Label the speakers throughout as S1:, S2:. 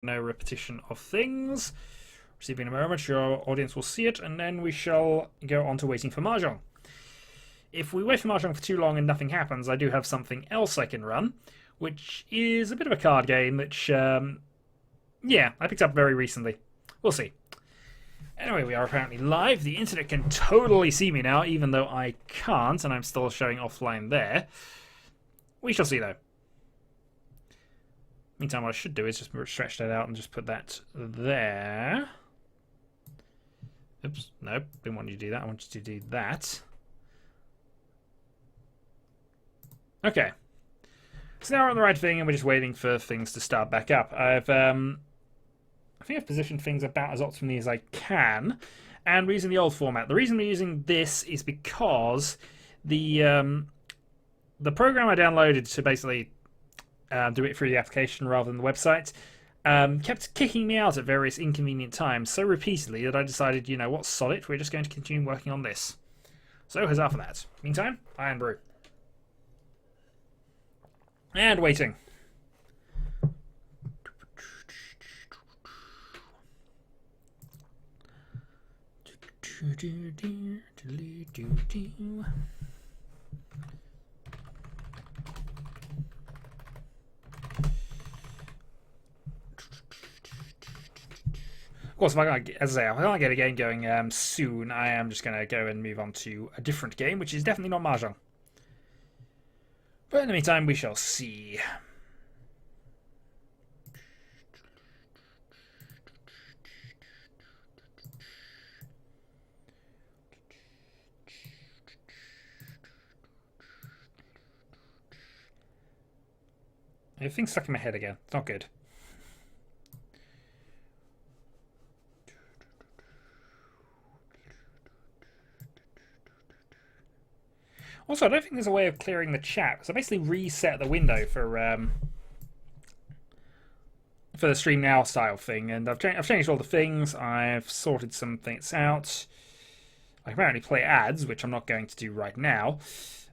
S1: No repetition of things. Receiving a moment, your audience will see it, and then we shall go on to waiting for Mahjong. If we wait for Mahjong for too long and nothing happens, I do have something else I can run, which is a bit of a card game, which, yeah, I picked up very recently. We'll see. Anyway, we are apparently live. The internet can totally see me now, even though I can't, and I'm still showing offline there. We shall see, though. Meantime, what I should do is just stretch that out and just put that there. Oops, nope, didn't want you to do that. I want you to do that. Okay. So now we're on the right thing, and we're just waiting for things to start back up. I think I've positioned things about as optimally as I can, and we're using the old format. The reason we're using this is because the program I downloaded to basically do it through the application rather than the website kept kicking me out at various inconvenient times so repeatedly that I decided, you know what, sod it, we're just going to continue working on this. So huzzah for that. Meantime, Iron Brew. And waiting. Of course, if I can't, as I say, if I can't get a game going soon, I am just going to go and move on to a different game, which is definitely not Mahjong. But in the meantime, we shall see. Everything's stuck in my head again. It's not good. Also, I don't think there's a way of clearing the chat, so I basically reset the window for the Stream Now style thing, and I've changed all the things. I've sorted some things out. I can apparently play ads, which I'm not going to do right now,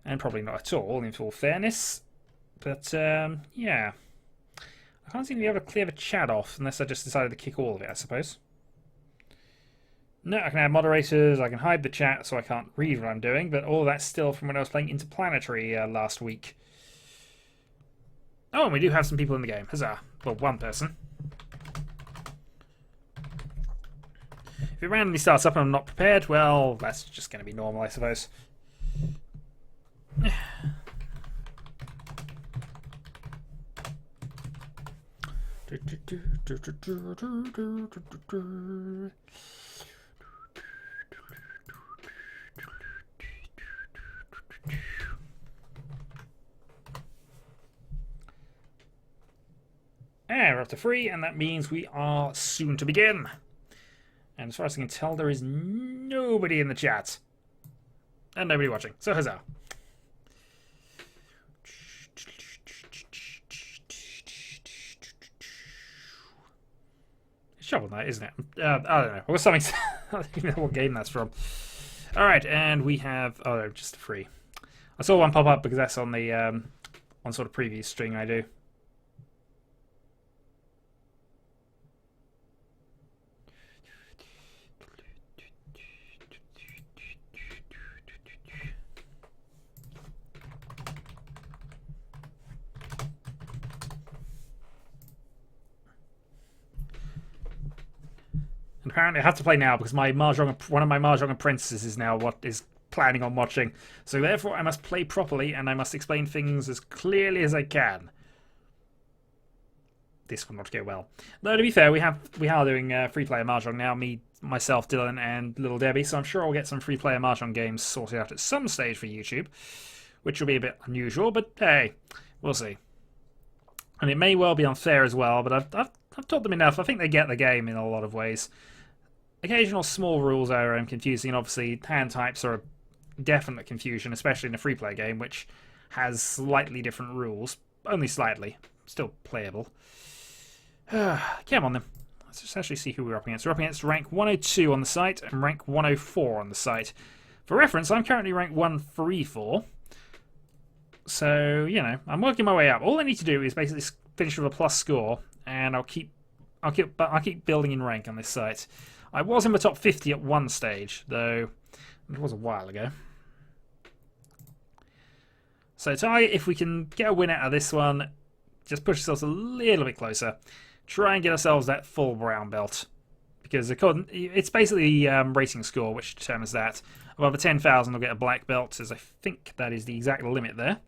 S1: and probably not at all, in full fairness. But yeah, I can't seem to be able to clear the chat off unless I just decided to kick all of it, I suppose. No, I can add moderators, I can hide the chat so I can't read what I'm doing, but all that's still from when I was playing Interplanetary last week. Oh, and we do have some people in the game. Huzzah. Well, one person. If it randomly starts up and I'm not prepared, well, that's just going to be normal, I suppose. And we're up to 3, and that means we are soon to begin. And as far as I can tell, there is nobody in the chat. And nobody watching, so huzzah. Shovel Knight, isn't it? I don't know. Or something. I don't even know what game that's from. Alright, and we have... Oh, no, just 3. I saw one pop up because that's on the on sort of preview string I do. And apparently I have to play now because my one of my Mahjong apprentices is now what is planning on watching. So therefore I must play properly and I must explain things as clearly as I can. This will not go well. Though to be fair, we are doing free player Mahjong now. Me, myself, Dylan, and Little Debbie. So I'm sure I'll get some free player Mahjong games sorted out at some stage for YouTube, which will be a bit unusual. But hey, we'll see. And it may well be unfair as well. But I've taught them enough. I think they get the game in a lot of ways. Occasional small rules are confusing. Obviously, hand types are a definite confusion, especially in a free play game, which has slightly different rules. Only slightly. Still playable. Come on then. Let's just actually see who we're up against. We're up against rank 102 on the site and rank 104 on the site. For reference, I'm currently rank 134. So, you know, I'm working my way up. All I need to do is basically finish with a plus score, and I'll keep I'll keep building in rank on this site. I was in the top 50 at one stage, though it was a while ago. So target, if we can get a win out of this one, just push ourselves a little bit closer. Try and get ourselves that full brown belt. Because it's basically rating score which determines that. Above a 10,000 we'll get a black belt, as I think that is the exact limit there.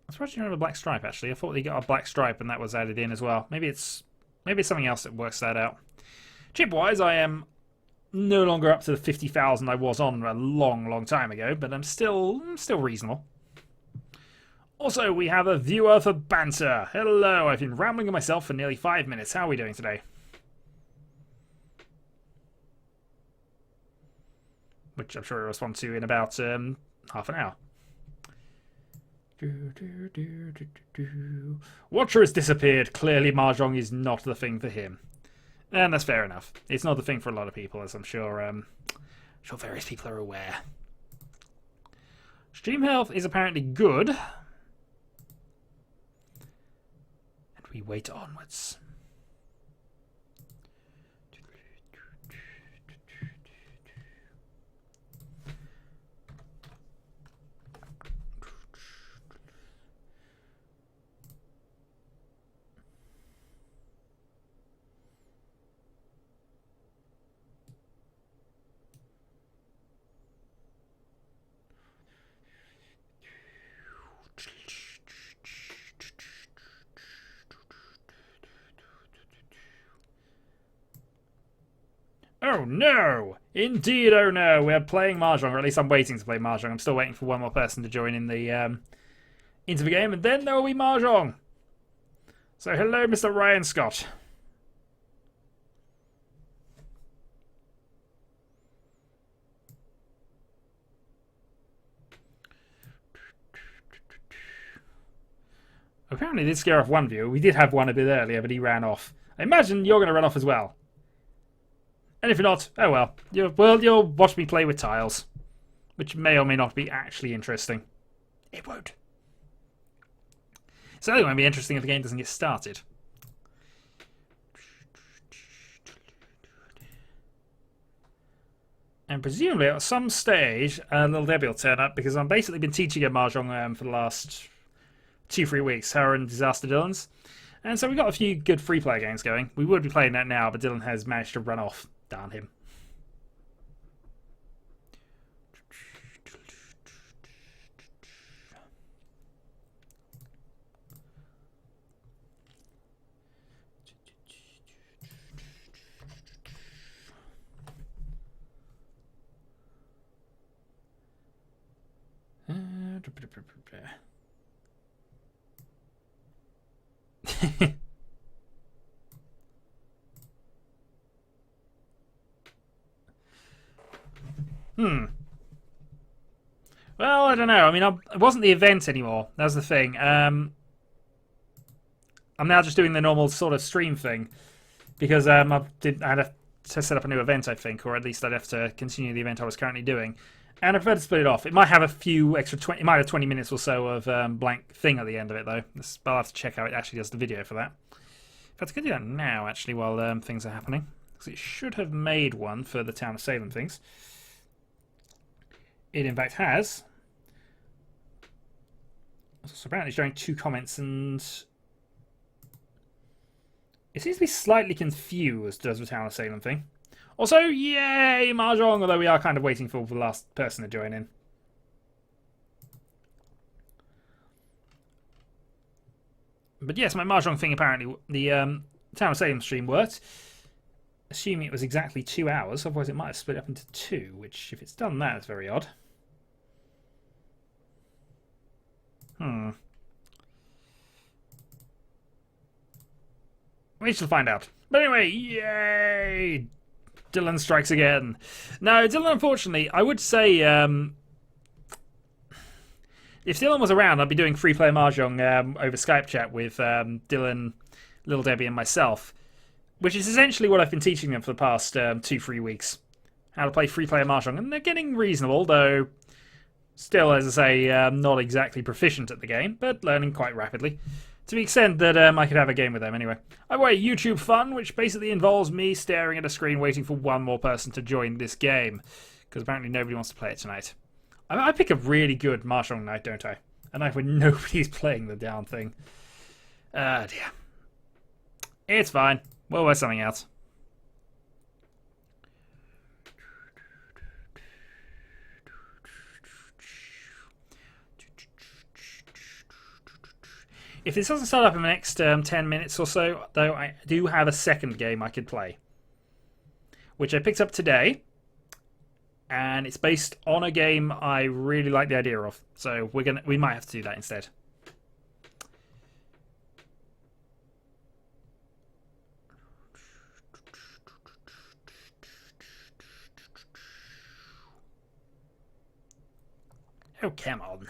S1: I'm surprised you don't have a black stripe, actually. I thought you got a black stripe and that was added in as well. Maybe it's something else that works that out. Chip-wise, I am no longer up to the 50,000 I was on a long, long time ago, but I'm still reasonable. Also, we have a viewer for banter. Hello, I've been rambling on myself for nearly 5 minutes. How are we doing today? Which I'm sure I'll respond to in about half an hour. Watcher has disappeared. Clearly, Mahjong is not the thing for him. And that's fair enough. It's not the thing for a lot of people, as I'm sure various people are aware. Stream health is apparently good. And we wait onwards. Oh no! Indeed, oh no! We're playing Mahjong, or at least I'm waiting to play Mahjong. I'm still waiting for one more person to join in the into the game, and then there will be Mahjong. So hello, Mr. Ryan Scott. Apparently, it did scare off one viewer. We did have one a bit earlier, but he ran off. I imagine you're going to run off as well. And if you're not, oh well. You'll watch me play with tiles. Which may or may not be actually interesting. It won't. So it won't be interesting if the game doesn't get started. And presumably at some stage, little Debbie will turn up because I've basically been teaching her Mahjong for the last 2-3 weeks, her and Disaster Dylan's. And so we've got a few good free player games going. We would be playing that now, but Dylan has managed to run off. Darn him. Well, I don't know. I mean, it wasn't the event anymore. That was the thing. I'm now just doing the normal sort of stream thing because I had to set up a new event, I think, or at least I'd have to continue the event I was currently doing. And I prefer to split it off. It might have a few extra it might have 20 minutes or so of blank thing at the end of it, though. I'll have to check how it actually does the video for that. In fact, I could do that now, actually, while things are happening. Because it should have made one for the Town of Salem things. It, in fact, has. So apparently showing 2 comments, and it seems to be slightly confused, does the Town of Salem thing. Also, yay, Mahjong, although we are kind of waiting for the last person to join in. But yes, my Mahjong thing, apparently, the Town of Salem stream worked. Assuming it was exactly 2 hours, otherwise it might have split up into 2, which, if it's done that, is very odd. We shall find out. But anyway, yay! Dylan strikes again. No, Dylan, unfortunately, I would say if Dylan was around, I'd be doing free player Mahjong over Skype chat with Dylan, Little Debbie, and myself, which is essentially what I've been teaching them for the past 2-3 weeks. How to play free player Mahjong. And they're getting reasonable, though still, as I say, not exactly proficient at the game, but learning quite rapidly. To the extent that I could have a game with them anyway. I play YouTube Fun, which basically involves me staring at a screen waiting for one more person to join this game. Because apparently nobody wants to play it tonight. I pick a really good Mahjong night, don't I? A night when nobody's playing the damn thing. Dear. It's fine. We'll work something out. If this doesn't start up in the next 10 minutes or so, though, I do have a second game I could play. Which I picked up today. And it's based on a game I really like the idea of. So we might have to do that instead. Oh, come on.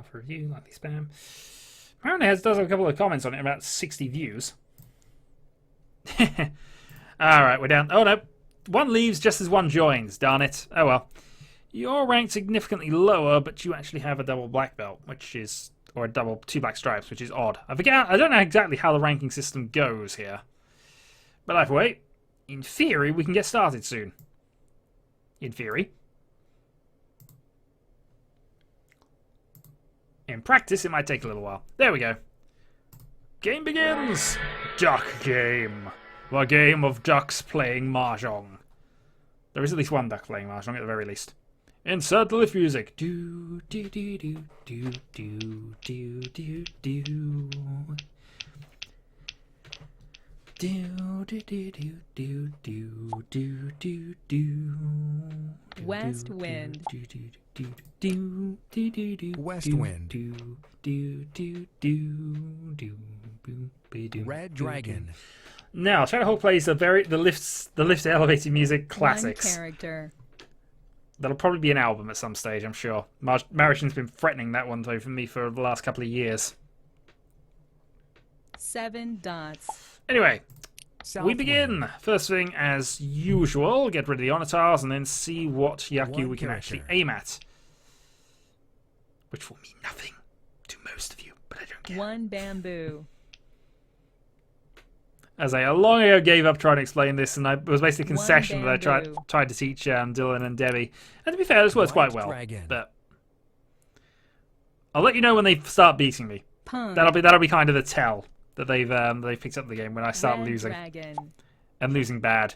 S1: For review, likely spam. Apparently does have a couple of comments on it, about 60 views. Alright, we're down. Oh no, one leaves just as one joins, darn it. Oh well. You're ranked significantly lower, but you actually have a double black belt, which is, or a double 2 black stripes, which is odd. I don't know exactly how the ranking system goes here. But either way, in theory, we can get started soon. In theory. In practice, it might take a little while. There we go. Game begins! Duck game. The game of ducks playing Mahjong. There is at least one duck playing Mahjong at the very least. Insert the lift music. Do, do, do, do, do, do, do, do, do. Do, do, do, do, do, do, do, do, do.
S2: West Wind.
S3: West Wind. Red Dragon.
S1: Now, Shadowhawk plays the lift elevator music classics.
S2: One character.
S1: That'll probably be an album at some stage, I'm sure. Marishan's been threatening that one though for me for the last couple of years.
S2: 7 dots.
S1: Anyway, we
S3: Southwind.
S1: begin. First thing, as usual, get rid of the honor tiles and then see what Yaku
S3: One
S1: we can
S3: character.
S1: actually aim at. Which will mean nothing to most of you, but I don't care.
S2: 1 bamboo.
S1: As I long ago gave up trying to explain this, and it was basically a
S2: One
S1: concession that I
S2: bamboo.
S1: tried to teach Dylan and Debbie. And to be fair, this works quite
S3: White
S1: well.
S3: dragon.
S1: But I'll let you know when they start beating me.
S2: Punk.
S1: That'll be kind of the tell that they've picked up the game when I start
S2: Red
S1: losing.
S2: Dragon.
S1: And losing bad.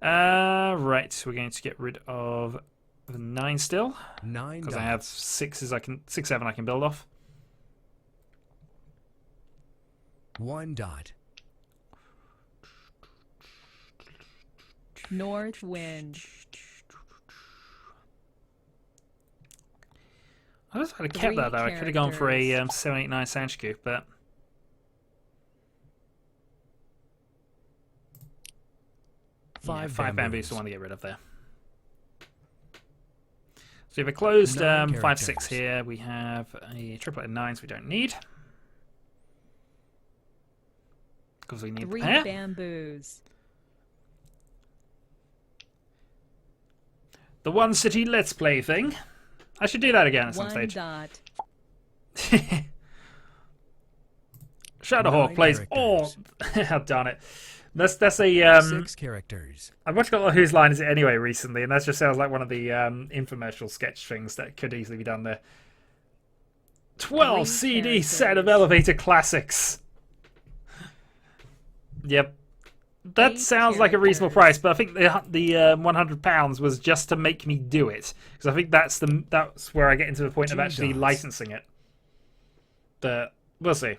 S1: Right, we're going to get rid of the 9 still.
S3: 9
S1: Because
S3: dots.
S1: I have 7 I can build off.
S3: 1 dot.
S2: North Wind.
S1: I just would have kept
S2: 3
S1: that though. I could have gone for a
S2: characters.
S1: 7, 8, 9 Sanchiku, but
S3: Five
S1: 5 bamboos
S3: bamboos.
S1: I want to get rid of there. So we have a closed
S3: 9
S1: 5, 6
S3: characters.
S1: here. We have a triplet of 9s we don't need. Because we need
S2: 3
S1: the pair.
S2: bamboos.
S1: The One City Let's Play thing. I should do that again at some
S2: 1
S1: stage.
S2: dot.
S1: Shadowhawk
S3: 9
S1: plays all. Darn it. That's a
S3: 6 characters.
S1: I've watched a lot of Whose Line Is It Anyway recently, and that just sounds like one of the infomercial sketch things that could easily be done there. 12
S2: 3
S1: CD set of
S2: characters.
S1: elevator classics. Yep. That
S2: 8
S1: sounds like a reasonable
S2: characters.
S1: price, but I think the £100 was just to make me do it, because I think that's where I get into the point of
S3: 2
S1: actually
S3: dots.
S1: licensing it. But we'll see.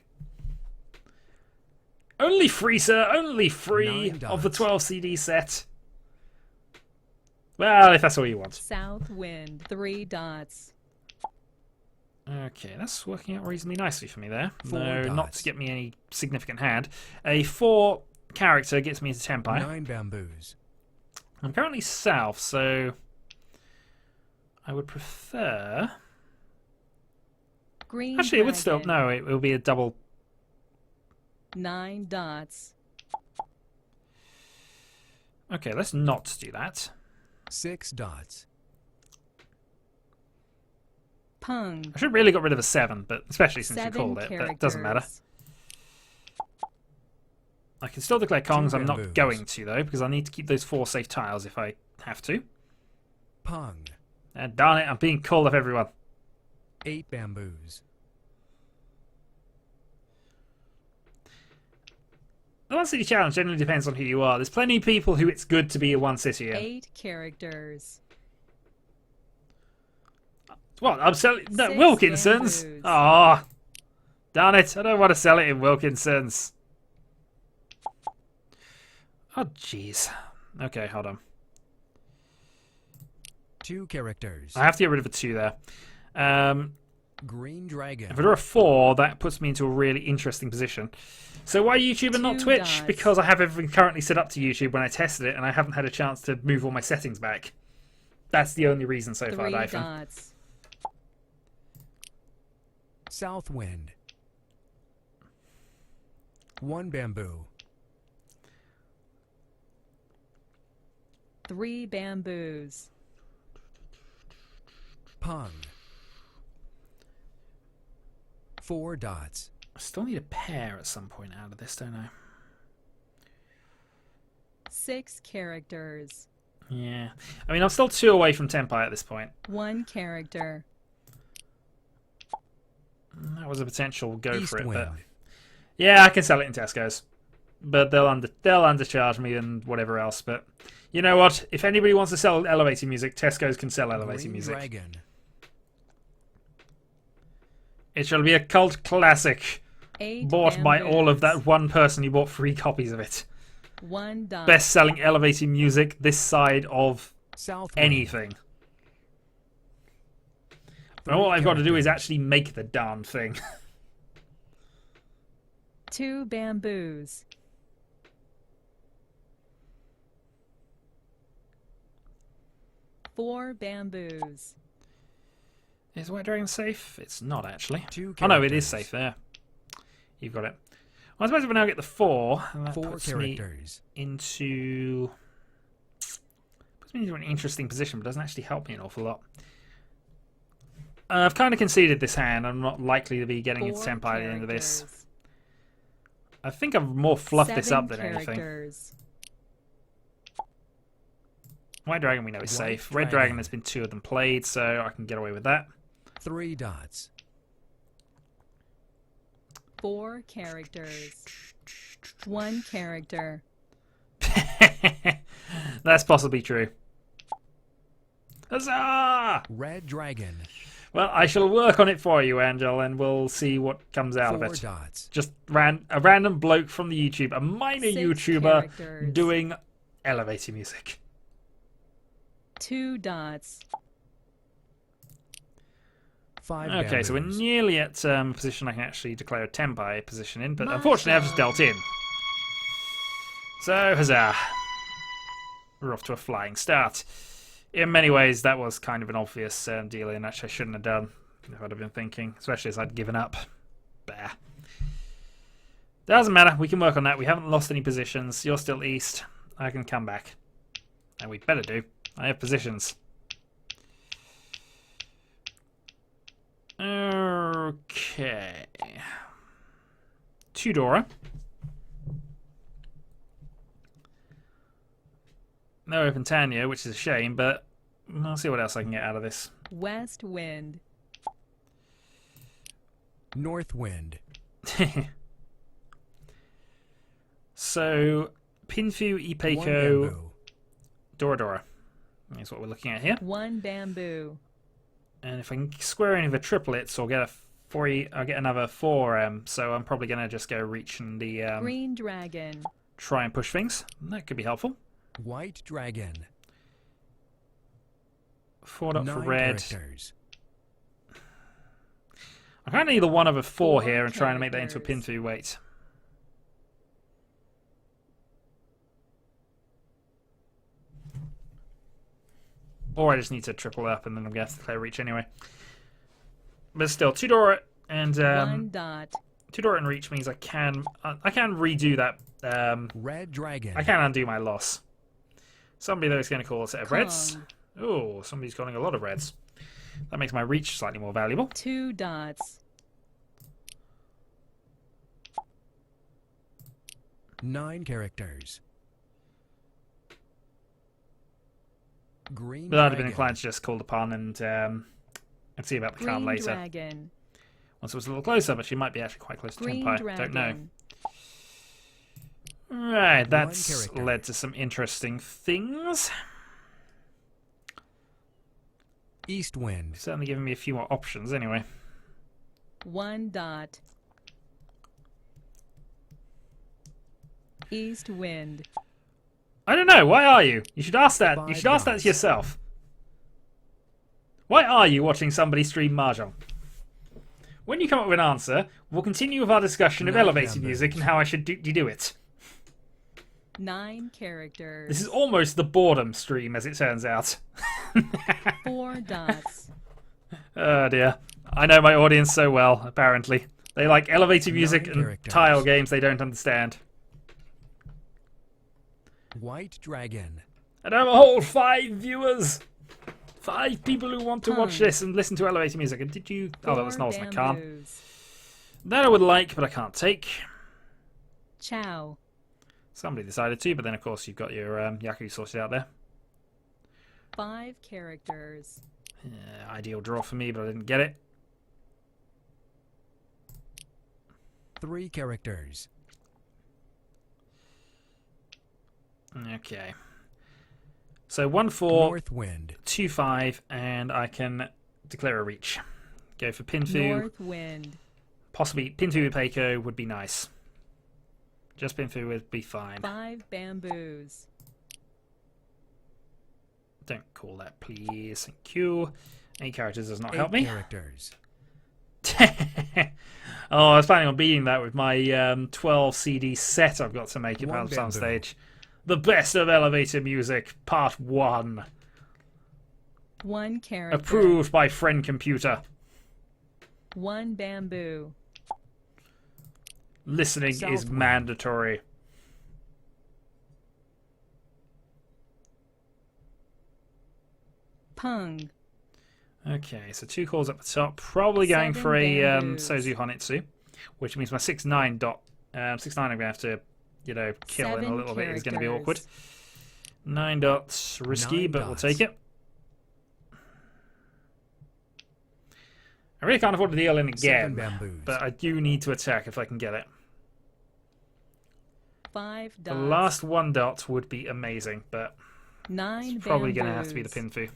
S1: Only free, sir. Only free
S3: 9
S1: of the
S3: dots.
S1: 12 CD set. Well, if that's all you want.
S2: South Wind. 3 dots.
S1: Okay, that's working out reasonably nicely for me there.
S3: 4
S1: No, not
S3: dots.
S1: to get me any significant hand. A 4 character gets me into Tenpai.
S3: 9 bamboos.
S1: I'm currently south, so I would prefer...
S2: Green
S1: Actually, it would still...
S2: dragon.
S1: No, it will be a double...
S2: 9 dots.
S1: Okay, let's not do that.
S3: 6 dots.
S2: Pung.
S1: I should really got rid of a 7, but especially since you
S2: 7
S1: called it,
S2: characters.
S1: but it doesn't matter. I can still declare Kongs. I'm not
S3: bamboos.
S1: going to, though, because I need to keep those 4 safe tiles if I have to.
S3: Pung.
S1: And darn it, I'm being called up, everyone.
S3: 8 bamboos.
S1: The one city challenge generally depends on who you are. There's plenty of people who it's good to be a one city in.
S2: 8 characters.
S1: What? I'm selling no
S2: 6
S1: Wilkinson's.
S2: bamboos.
S1: Ah, darn it! I don't want to sell it in Wilkinson's. Oh, jeez. Okay, hold on.
S3: 2 characters.
S1: I have to get rid of a 2 there.
S3: Green dragon.
S1: If I draw a 4, that puts me into a really interesting position. So why YouTube and not
S2: 2
S1: Twitch?
S2: dots.
S1: Because I have everything currently set up to YouTube when I tested it, and I haven't had a chance to move all my settings back. That's the only reason so far,
S2: 3
S1: Dyphon.
S2: dots.
S3: South wind. 1 bamboo.
S2: 3 bamboos.
S3: Pung. 4 dots.
S1: I still need a pair at some point out of this, don't I?
S2: 6 characters.
S1: Yeah. I mean, I'm still 2 away from Tempai at this point.
S2: 1 character.
S1: That was a potential go
S3: East
S1: for it,
S3: wind.
S1: but yeah, I can sell it in Tesco's. But they'll undercharge me and whatever else. But you know what? If anybody wants to sell elevator music, Tesco's can sell elevator
S3: Green
S1: music.
S3: dragon.
S1: It shall be a cult classic,
S2: 8
S1: bought by all of
S2: bamboos.
S1: that one person who bought 3 copies of it.
S2: 1 dot.
S1: Best-selling elevator music this side of
S3: South wind.
S1: anything. And
S3: 3
S1: all I've got to do is
S3: characters.
S1: actually make the darn thing.
S2: 2 bamboos. 4 bamboos.
S1: Is White Dragon safe? It's not, actually.
S3: 2
S1: Oh no, it is
S3: characters.
S1: safe there. You've got it. Well, I suppose if I now get the 4, and that
S3: 4
S1: puts me
S3: characters.
S1: into an interesting position, but doesn't actually help me an awful lot. I've kind of conceded this hand. I'm not likely to be getting into
S2: 4
S1: Tempai at the end of this.
S2: characters.
S1: I think I've more fluffed this
S2: 7
S1: up than anything.
S2: characters.
S1: White Dragon we know is
S3: White
S1: safe. Red
S3: Dragon.
S1: Dragon, there's been 2 of them played, so I can get away with that.
S3: 3 dots.
S2: 4 characters. 1 character.
S1: That's possibly true. Huzzah!
S3: Red dragon.
S1: Well, I shall work on it for you, Angel, and we'll see what comes out
S3: 4
S1: of it.
S3: dots.
S1: Just a random bloke from the YouTube, a minor
S2: 6
S1: YouTuber
S2: characters.
S1: doing elevator music.
S2: 2 dots.
S3: 5
S1: Okay, so we're
S3: bamboos.
S1: nearly at a position I can actually declare a Tempai position in, but unfortunately I've just dealt in. So, huzzah. We're off to a flying start. In many ways, that was kind of an obvious deal in, which I shouldn't have done if I'd have been thinking, especially as I'd given up. Bah. Doesn't matter, we can work on that. We haven't lost any positions. You're still east. I can come back. And we better do. I have positions. Okay. Tudora. No Open Tanya, which is a shame, but I'll see what else I can get out of this.
S2: West wind.
S3: North wind.
S1: So, Pinfu,
S3: 1
S1: Ipeco,
S3: bamboo.
S1: Dora Dora. That's what we're looking at here.
S2: 1 bamboo.
S1: And if I can square any of the triplets or get a 4, I'll get another 4. So I'm probably going to just go reach and the
S2: Green dragon.
S1: try and push things. That could be helpful.
S3: White dragon.
S1: 4 dot
S3: 9
S1: for red.
S3: characters.
S1: I kind of need the 1 over 4
S2: 4
S1: here and trying to make that into a
S2: characters.
S1: Pinfu weight. Or I just need to triple up and then I'm going to have to declare reach anyway. But still, 2 Dora and
S2: 1 dot.
S1: 2 Dora and Reach means I can redo that.
S3: Red dragon.
S1: I can undo my loss. Somebody though is going to call a set of reds.
S2: Kong.
S1: Oh, somebody's calling a lot of reds. That makes my Reach slightly more valuable.
S2: 2 dots.
S3: 9 characters. Green
S1: But I'd have been
S3: dragon.
S1: inclined to just call the pawn and see about the card
S2: Green
S1: later.
S2: dragon.
S1: Once it was a little closer, but she might be actually quite close to
S2: Green
S1: Empire.
S2: dragon.
S1: Don't know. Right, that's
S3: character.
S1: led to some interesting things.
S3: East wind.
S1: Certainly giving me a few more options anyway.
S2: 1 dot. East wind.
S1: I don't know. Why are you? You should ask that. You
S3: 5
S1: should ask that
S3: dots.
S1: to yourself. Why are you watching somebody stream Mahjong? When you come up with an answer, we'll continue with our discussion of
S3: No
S1: elevator
S3: numbers.
S1: music and how I should do it.
S2: 9 characters.
S1: This is almost the boredom stream, as it turns out.
S2: 4 dots.
S1: Oh dear. I know my audience so well, apparently. They like elevator music
S3: 9
S1: and
S3: characters.
S1: tile games they don't understand.
S3: White dragon.
S1: And I'm a whole 5 viewers! 5 people who want to watch
S2: Hmm.
S1: this and listen to elevator music. And did you... Oh, that was
S2: 4
S1: Knowles and I can't.
S2: bamboos.
S1: That I would like, but I can't take.
S2: Chow.
S1: Somebody decided to, but then of course you've got your Yaku sorted out there.
S2: 5 characters.
S1: Ideal draw for me, but I didn't get it.
S3: 3 characters.
S1: Okay. So 1-4,
S3: North wind.
S1: 2-5, and I can declare a reach. Go for Pinfu.
S2: North wind.
S1: Possibly Pinfu with Peiko would be nice. Just Pinfu would be fine.
S2: 5 bamboos.
S1: Don't call that, please. Thank you. 8 characters does not
S3: 8
S1: help me.
S3: characters.
S1: Oh, I was planning on beating that with my 12 CD set I've got to make it
S3: One
S1: at some
S3: bamboo.
S1: stage. The best of elevator music, part 1.
S2: 1 character.
S1: Approved by Friend Computer.
S2: 1 bamboo.
S1: Listening is
S3: Southwind.
S1: mandatory.
S2: Pung.
S1: Okay, so 2 calls up the top. Probably going
S2: 7
S1: for a
S2: bamboos.
S1: Sozu Honitsu, which means my 6-9 dot. 6-9 I'm going to have to, you know, kill in a
S2: 7
S1: little bit. It's going to be awkward.
S2: characters.
S1: 9 dots, risky,
S3: 9
S1: but we'll
S3: dots.
S1: take it. I really can't afford to deal in
S3: 7
S1: again,
S3: bamboos.
S1: but I do need to attack if I can get it.
S2: 5
S1: The
S2: dots.
S1: last 1 dot would be amazing, but
S2: 9
S1: it's probably going to have to be the
S2: bamboos.
S1: Pinfu.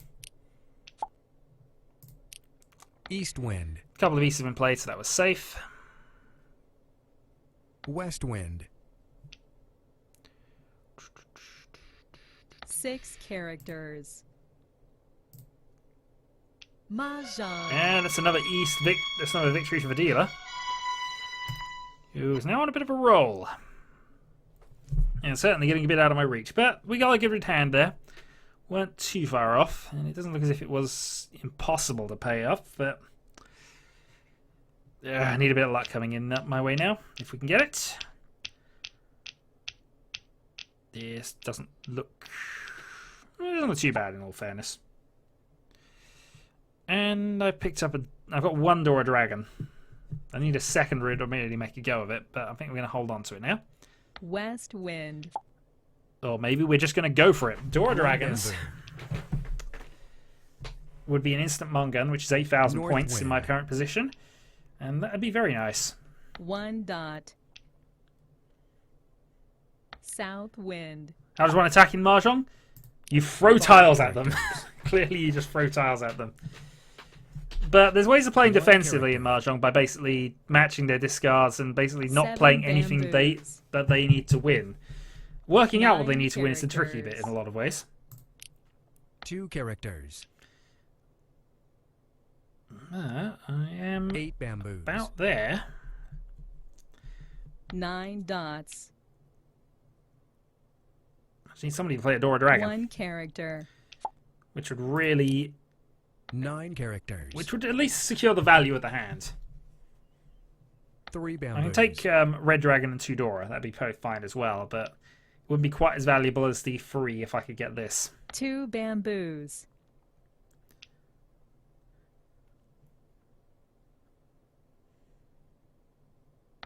S3: East wind.
S1: A couple of East have been played, so that was safe.
S3: West wind.
S2: 6 characters. Mahjong.
S1: And that's another that's another victory for the dealer, who is now on a bit of a roll. And certainly getting a bit out of my reach, but we got a good hand there. Weren't too far off, and it doesn't look as if it was impossible to pay off, but I need a bit of luck coming in my way now, if we can get it. This doesn't look too bad in all fairness. And I've got 1 Dora Dragon. I need a second route to immediately make a go of it, but I think we're going to hold on to it now.
S2: West wind.
S1: Or maybe we're just going to go for it. Dora
S3: One
S1: Dragons
S3: bamboo.
S1: would be an instant Mongun, which is 8,000
S3: North
S1: points in
S3: wind.
S1: my current position. And that'd be very nice.
S2: 1 dot. South wind.
S1: How does one attack in Mahjong? You throw tiles at them. Clearly you just throw tiles at them. But there's ways of playing
S3: One
S1: defensively in Mahjong by basically matching their discards and basically not
S2: 7
S1: playing anything
S2: bamboos.
S1: that they need to win. Working out what they
S2: 9
S1: need to win is the tricky bit
S2: characters.
S1: in a lot of ways.
S3: 2 characters.
S1: I am
S3: 8 bamboos.
S1: about there.
S2: 9 dots.
S1: I just need somebody to play a Dora Dragon,
S2: 1 character.
S1: which would really,
S3: 9 characters.
S1: which would at least secure the value of the hand.
S3: 3
S1: I
S3: bamboos.
S1: can take Red Dragon and 2 Dora. That'd be both fine as well, but it wouldn't be quite as valuable as the 3 if I could get this.
S2: 2 bamboos.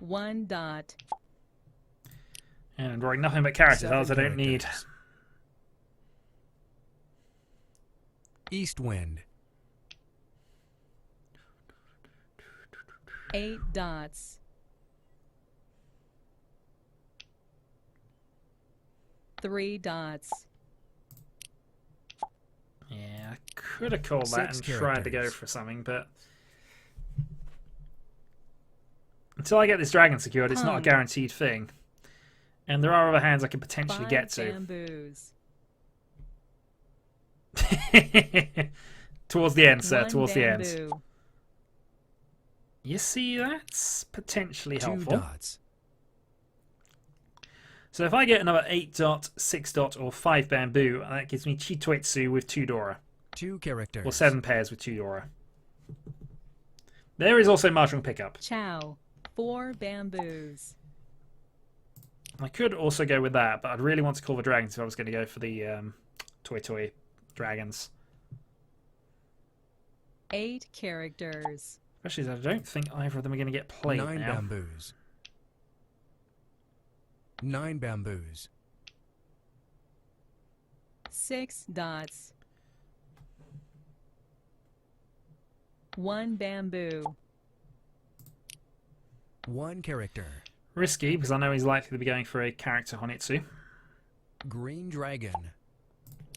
S2: One dot.
S1: And drawing nothing but characters,
S3: 7
S1: others I don't need.
S3: characters. East wind.
S2: 8 dots. Three dots.
S1: Yeah, I could have called that
S3: 6
S1: and tried to go
S3: characters.
S1: for something, but until I get this dragon secured, it's not a
S2: Pong.
S1: guaranteed thing. And there are other hands I could potentially
S2: 5
S1: get to.
S2: bamboos.
S1: Towards the end, sir,
S2: One
S1: towards the end.
S2: bamboo.
S1: You see, that's potentially
S3: 2
S1: helpful.
S3: dots.
S1: So if I get another 8 dot, 6 dot, or 5 bamboo, that gives me Chitoitsu with 2 Dora.
S3: 2 characters.
S1: Or 7 pairs with 2 Dora. There is also Mahjong pickup.
S2: Chow. 4 bamboos.
S1: I could also go with that, but I'd really want to call the dragons if I was going to go for the Toy dragons.
S2: 8 characters.
S1: Especially as I don't think either of them are going to get played
S3: 9
S1: now.
S3: bamboos. 9 bamboos.
S2: 6 dots. 1 bamboo.
S3: 1 character.
S1: Risky, because I know he's likely to be going for a character Honitsu.
S3: Green dragon.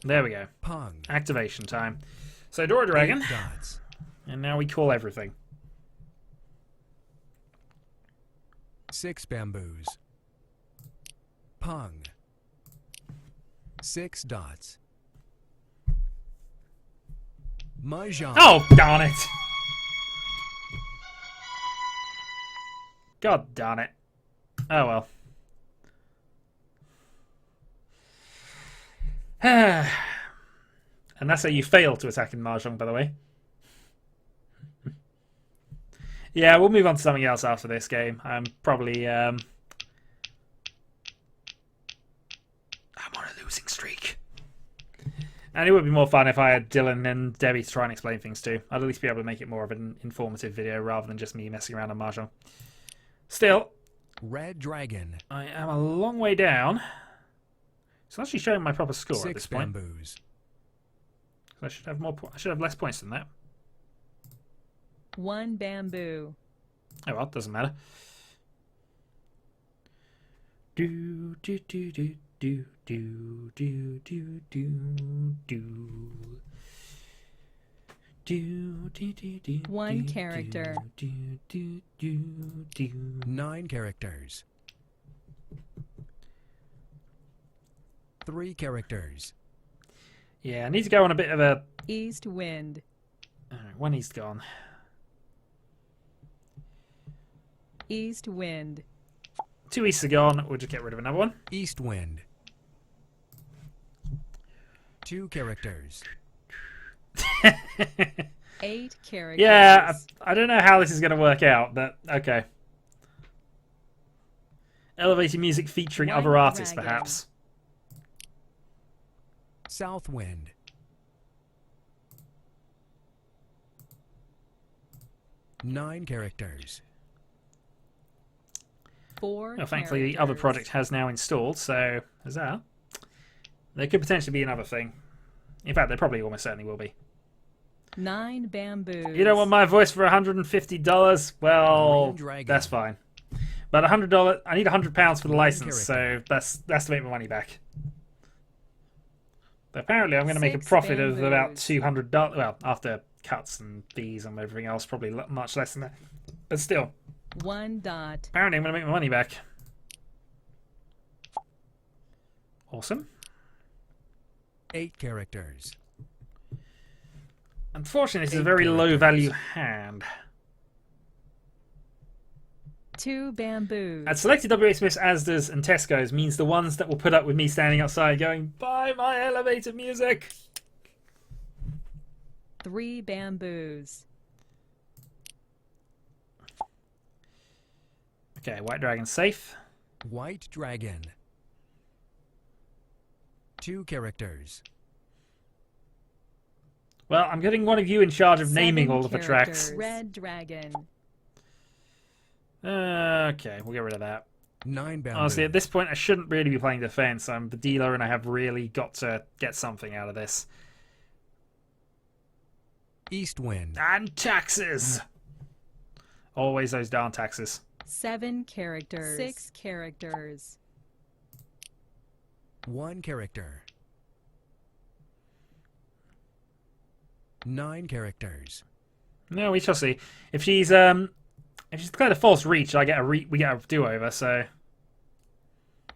S1: There we go.
S3: Pong.
S1: Activation time. So Dora Dragon,
S3: 8 dots.
S1: and now we call everything.
S3: 6 bamboos. Pong. 6 dots. Mahjong.
S1: Oh, darn it! God darn it. Oh well. And that's how you fail to attack in Mahjong, by the way. Yeah, we'll move on to something else after this game. I'm probably... I'm on a losing streak. And it would be more fun if I had Dylan and Debbie to try and explain things too. I'd at least be able to make it more of an informative video rather than just me messing around on Mahjong. Still,
S3: Red dragon.
S1: I am a long way down. It's actually showing my proper score at this
S3: 6
S1: point.
S3: bamboos.
S1: I should have more. I should have less points than that.
S2: 1 bamboo.
S1: Oh well, doesn't matter. Do do do do do do do do do do. Do, do, do, do,
S2: 1
S1: do,
S2: character.
S1: Do, do, do, do, do.
S3: 9 characters. 3 characters.
S1: Yeah, I need to go on a bit of a...
S2: East wind.
S1: When he's gone.
S2: East wind.
S1: 2 Easts are gone. We'll just get rid of another one.
S3: East wind. 2 characters.
S2: 8 characters.
S1: Yeah, I don't know how this is going to work out, but okay. Elevated music featuring
S2: 1
S1: other artists,
S2: dragon.
S1: perhaps.
S3: South wind. 9 characters.
S2: 4
S1: Well, thankfully, the other
S2: characters.
S1: project has now installed, so there's that. There could potentially be another thing. In fact, there probably almost certainly will be.
S2: 9 bamboos.
S1: You don't want my voice for $150? Well,
S3: Green dragon.
S1: that's fine. But $100, I need £100 for the license, so
S3: character.
S1: that's to make my money back. But apparently, I'm going to make a
S2: 6
S1: profit of about
S2: bamboos.
S1: $200. Well, after cuts and fees and everything else, probably much less than that. But still,
S2: 1 dot.
S1: apparently, I'm going to make my money back. Awesome.
S3: 8 characters.
S1: Unfortunately, this is a
S3: 8
S1: very
S3: characters.
S1: low value hand.
S2: 2 bamboos.
S1: At selected WH Smiths, Asda's, and Tesco's means the ones that will put up with me standing outside going, buy my elevator music.
S2: 3 bamboos.
S1: Okay, White Dragon safe.
S3: White Dragon. 2 characters.
S1: Well, I'm getting one of you in charge of
S2: 7
S1: naming all of the
S2: characters.
S1: tracks.
S2: Red Dragon.
S1: Okay, we'll get rid of that.
S3: 9 bamboo.
S1: Honestly, at this point, I shouldn't really be playing defense. I'm the dealer, and I have really got to get something out of this.
S3: East wind.
S1: And taxes! Always those darn taxes.
S2: 7 characters. 6 characters.
S3: 1 character. 9 characters.
S1: No, we shall see. If she's declared a false reach, we get a do-over. So,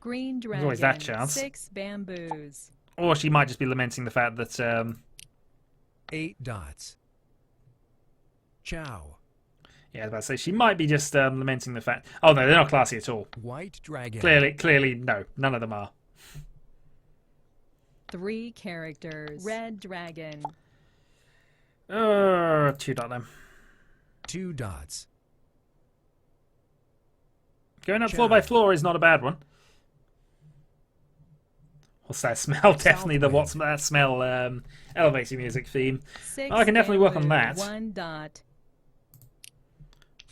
S2: Green Dragon.
S1: always that chance.
S2: 6 bamboos.
S1: or she might just be lamenting the fact that
S3: 8 dots. Chow.
S1: yeah, I was about to say she might be just lamenting the fact. Oh no, they're not classy at all.
S3: White Dragon.
S1: Clearly, no, none of them are.
S2: 3 characters. Red Dragon.
S1: 2 dot them.
S3: 2 dots.
S1: Going up floor by floor is not a bad one. What's that smell? Definitely the what's that smell elevator music theme.
S2: 6
S1: Oh, I can definitely work on
S2: bamboo.
S1: that.
S2: 1 dot.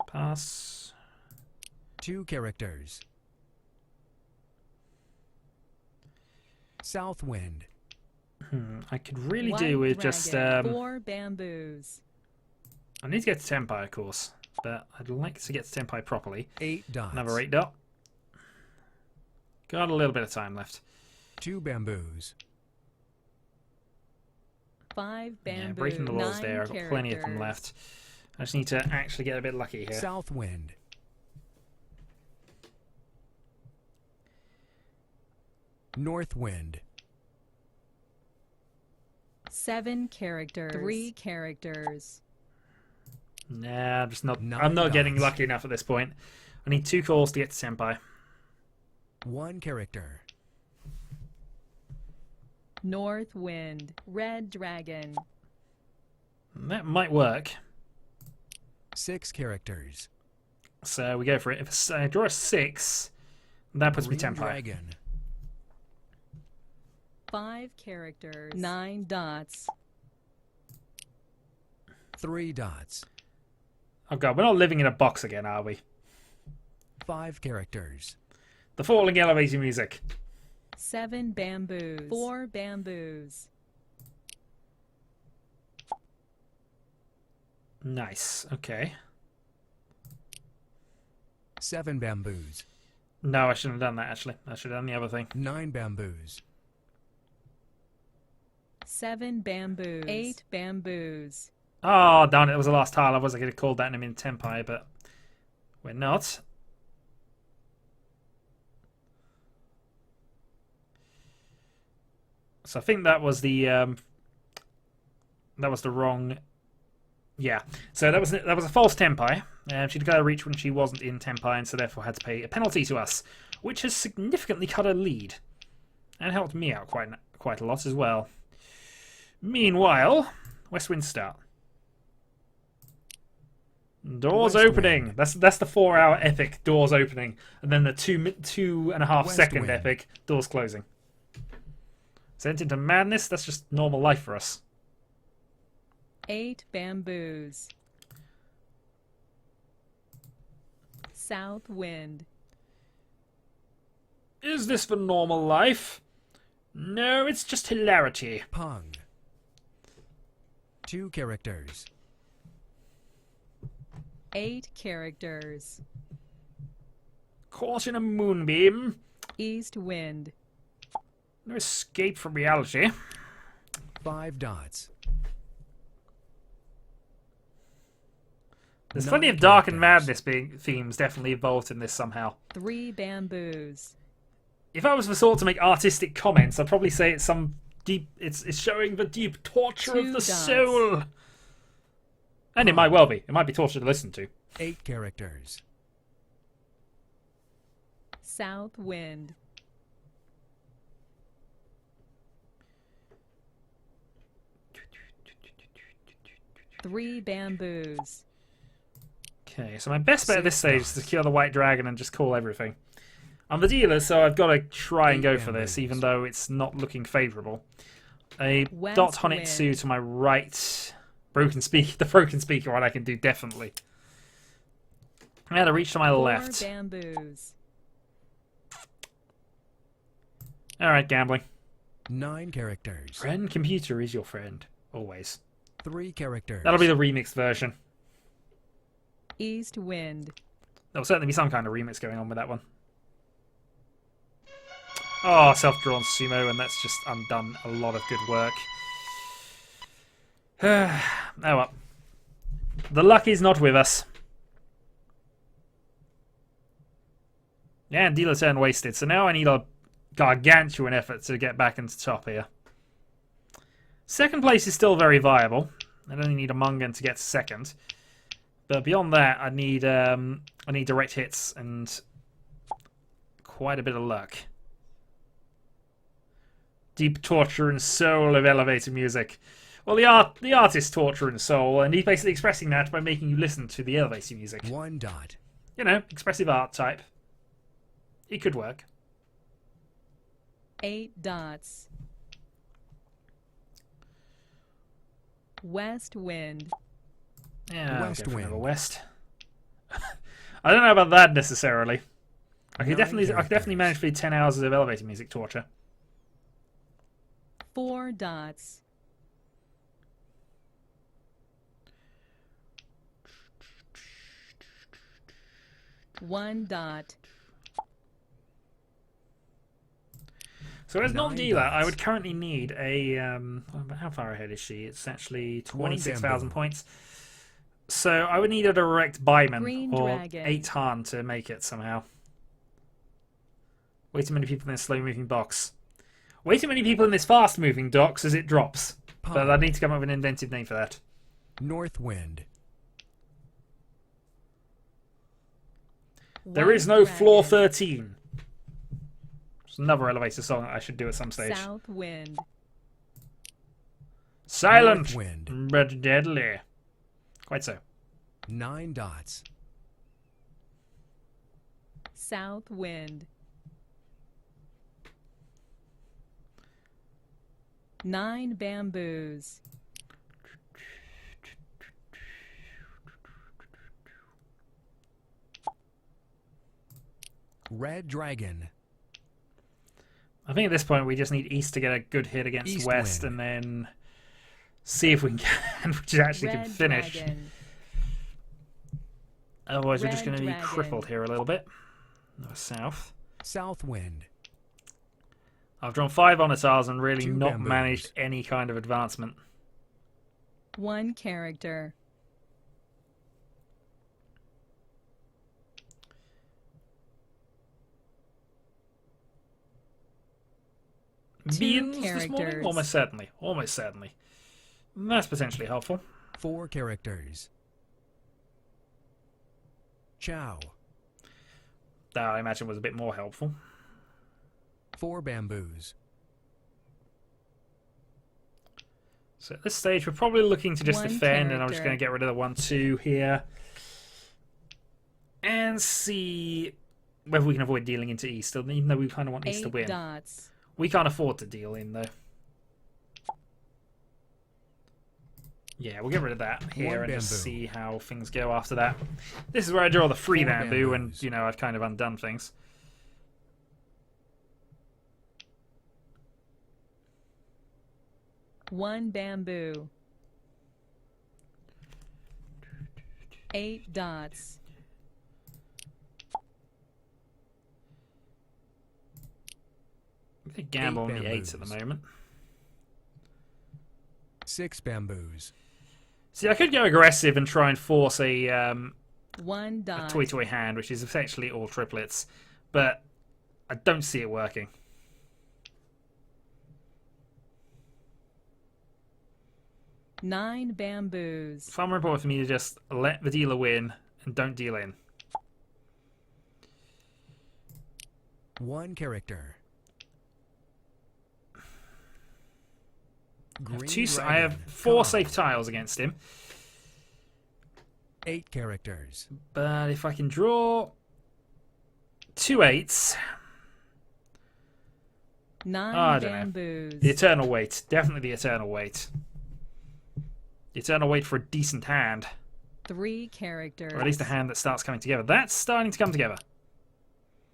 S1: Pass.
S3: 2 characters. South wind.
S1: I could really
S2: White
S1: do with
S2: Dragon.
S1: just
S2: 4 bamboos.
S1: I need to get to Tenpai, of course, but I'd like to get to Tenpai properly.
S3: 8 dots.
S1: Another 8 dot. Got a little bit of time left.
S3: 2 bamboos.
S2: 5 bamboos.
S1: Yeah, breaking the walls
S2: 9
S1: there. I've got plenty of them
S2: characters.
S1: left. I just need to actually get a bit lucky here.
S3: South wind. North wind.
S2: 7 characters. 3 characters.
S1: Nah, I'm just not.
S3: 9
S1: I'm not getting
S3: dots.
S1: lucky enough at this point. I need 2 calls to get to Tenpai.
S3: 1 character.
S2: North wind. Red Dragon.
S1: That might work.
S3: 6 characters.
S1: So we go for it. If I draw a 6, that puts me
S3: Green
S1: Tenpai.
S3: Dragon.
S2: 5 characters. 9 dots.
S3: 3 dots.
S1: Oh god, we're not living in a box again, are we?
S3: 5 characters.
S1: The falling elevator music.
S2: 7 bamboos. 4 bamboos.
S1: Nice. Okay.
S3: 7 bamboos.
S1: No, I shouldn't have done that, actually. I should have done the other thing.
S3: 9 bamboos.
S2: 7 bamboos. 8 bamboos.
S1: Oh, darn it. That was the last tile. I was going to call that in a minute Tenpai, but we're not. So I think that was the wrong. Yeah. So that was a false Tenpai. She declared a reach when she wasn't in Tenpai, and so therefore had to pay a penalty to us, which has significantly cut her lead, and helped me out quite a lot as well. Meanwhile, West Wind start. Doors
S3: West
S1: opening.
S3: Wind.
S1: That's the 4-hour epic doors opening, and then the 2.5
S3: West
S1: second
S3: Wind.
S1: epic doors closing. Sent into madness. That's just normal life for us.
S2: 8 bamboos. South wind.
S1: Is this for normal life? No, it's just hilarity.
S3: Pung. 2 characters.
S2: 8 characters.
S1: Caught in a moonbeam.
S2: East wind.
S1: No escape from reality.
S3: 5 dots.
S1: There's
S3: 9
S1: plenty of dark and
S3: characters.
S1: madness being themes definitely involved in this somehow.
S2: 3 bamboos.
S1: If I was the sort to make artistic comments, I'd probably say it's some deep. It's showing the deep torture
S2: 2
S1: of the
S2: dots.
S1: soul. And it might well be. It might be torture to listen to.
S3: 8 characters.
S2: South wind. 3 bamboos.
S1: Okay, so my best bet at this stage is to kill the white dragon and just call everything. I'm the dealer, so I've got to try and go for this, even though it's not looking favourable. A
S2: West
S1: dot Honitsu
S2: wind.
S1: to my right. The broken speaker one I can do definitely. And a reach to my
S2: 4
S1: left.
S2: bamboos.
S1: Alright, gambling.
S3: 9 characters.
S1: Friend computer is your friend. Always.
S3: 3 characters.
S1: That'll be the remixed version.
S2: East wind.
S1: There'll certainly be some kind of remix going on with that one. Oh, self-drawn sumo, and that's just undone a lot of good work. Oh well. The luck is not with us. Yeah, and dealer turn wasted, so now I need a gargantuan effort to get back into top here. Second place is still very viable. I only need a Mungan to get to second. But beyond that, I need direct hits and quite a bit of luck. Deep torture and soul of elevator music. Well, the artist's torture and soul, and he's basically expressing that by making you listen to the elevator music.
S3: 1 dot.
S1: You know, expressive art type. It could work.
S2: 8 dots. West wind.
S1: Yeah,
S3: West
S1: I'll go for another
S3: wind.
S1: west. I don't know about that necessarily. I could
S3: 9
S1: definitely manage to be 10 hours of elevator music torture.
S2: 4 dots. One dot.
S1: So as
S3: 9
S1: non-dealer, I
S3: dots.
S1: would currently need a how far ahead is she? It's actually 26,000
S3: bamboo.
S1: points. So I would need a direct buyman
S2: Green
S1: or
S2: dragon.
S1: 8 Han to make it somehow. Way too many people in this slow-moving box. Way too many people in this fast-moving docks as it drops. But I need to come up with an inventive name for that.
S3: North wind.
S1: There is no floor 13. It's another elevator song I should do at some stage.
S2: South wind.
S1: Silent,
S3: North wind.
S1: but deadly. Quite so.
S3: 9 dots.
S2: South wind. 9 bamboos.
S3: Red dragon.
S1: I think at this point we just need East to get a good hit against
S3: East
S1: West
S3: wind.
S1: and then see if we can actually
S2: Red
S1: can finish.
S2: dragon.
S1: Otherwise we're just
S2: Red
S1: going to be
S2: dragon.
S1: crippled here a little bit. No, south.
S3: South wind.
S1: I've drawn 5 Onitars and really
S3: 2
S1: not
S3: bamboos.
S1: managed any kind of advancement.
S2: 1 character.
S1: Beans this morning?
S2: characters.
S1: Almost certainly. Almost certainly. That's potentially helpful.
S3: 4 characters. Chow.
S1: That I imagine was a bit more helpful.
S3: 4 bamboos.
S1: So at this stage we're probably looking to just
S2: 1
S1: defend and I'm just
S2: character.
S1: going to get rid of the 1-2 here. And see whether we can avoid dealing into East, even though we kind of want East to
S2: 8
S1: win.
S2: dots.
S1: We can't afford to deal in, though. Yeah, we'll get rid of that here
S3: 1
S1: and just
S3: bamboo.
S1: see how things go after that. This is where I draw the free
S3: 4
S1: bamboo, and,
S3: bamboos.
S1: you know, I've kind of undone things.
S2: One bamboo. 8 dots.
S1: I think gamble on the 8s at the
S3: bamboos.
S1: moment.
S3: 6 bamboos.
S1: See, I could go aggressive and try and force a
S2: 1 dot.
S1: toy hand, which is essentially all triplets, but I don't see it working.
S2: Nine bamboos.
S1: Far more important for me to just let the dealer win and don't deal in.
S3: 1 character. Green
S1: I have
S3: dragon.
S1: 4
S3: Come.
S1: safe tiles against him.
S3: 8 characters.
S1: But if I can draw 2 8s...
S2: 9
S1: I don't know.
S2: bamboos.
S1: The Eternal Wait. Definitely the Eternal Wait. The Eternal Wait for a decent hand.
S2: 3 characters.
S1: Or at least a hand that starts coming together. That's starting to come together.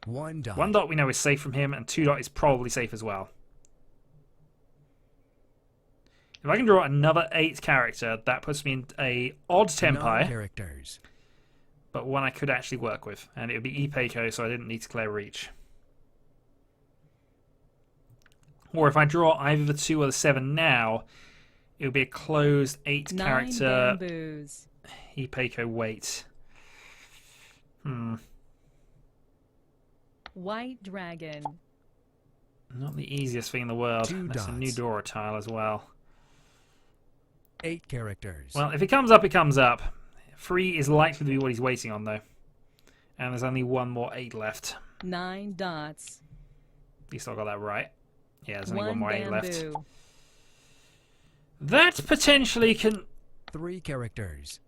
S3: 1 dot.
S1: 1 dot we know is safe from him, and 2 dot is probably safe as well. If I can draw another 8 character, that puts me in a odd
S3: 9
S1: tempi,
S3: characters.
S1: but one I could actually work with. And it would be Ipeiko, so I didn't need to declare Reach. Or if I draw either the 2 or the 7 now, it would be a closed 8
S2: 9
S1: character
S2: bamboos.
S1: Ipeiko Wait.
S2: White dragon.
S1: Not the easiest thing in the world.
S3: 2
S1: That's a new
S3: dots.
S1: Dora tile as well.
S3: 8 characters.
S1: Well, if it comes up, it comes up. 3 is likely to be what he's waiting on, though. And there's only 1 more 8 left.
S2: 9 dots.
S1: At least I got that right. Yeah, there's only 1
S2: 1
S1: more 8 left.
S2: bamboo.
S1: That potentially can...
S3: 3 characters.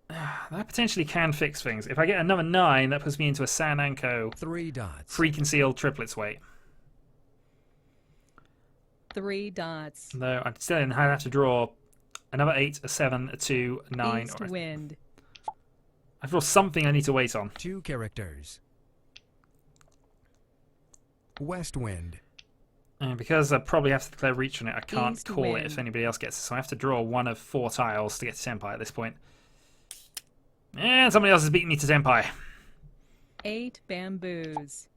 S1: That potentially can fix things. If I get another 9, that puts me into a Sananko
S3: 3 dots.
S1: free concealed triplets wait.
S2: 3 dots.
S1: Though I'm still in, I have to draw another 8, a 7, a 2, a 9.
S2: East
S1: Or
S2: wind.
S1: I draw something I need to wait on.
S3: 2 characters. West wind.
S1: And because I probably have to declare Reach on it, I can't
S2: East
S1: call it
S2: wind.
S1: if anybody else gets it. So I have to draw 1 of 4 tiles to get to Senpai at this point. And somebody else has beaten me to Senpai.
S2: 8 bamboos.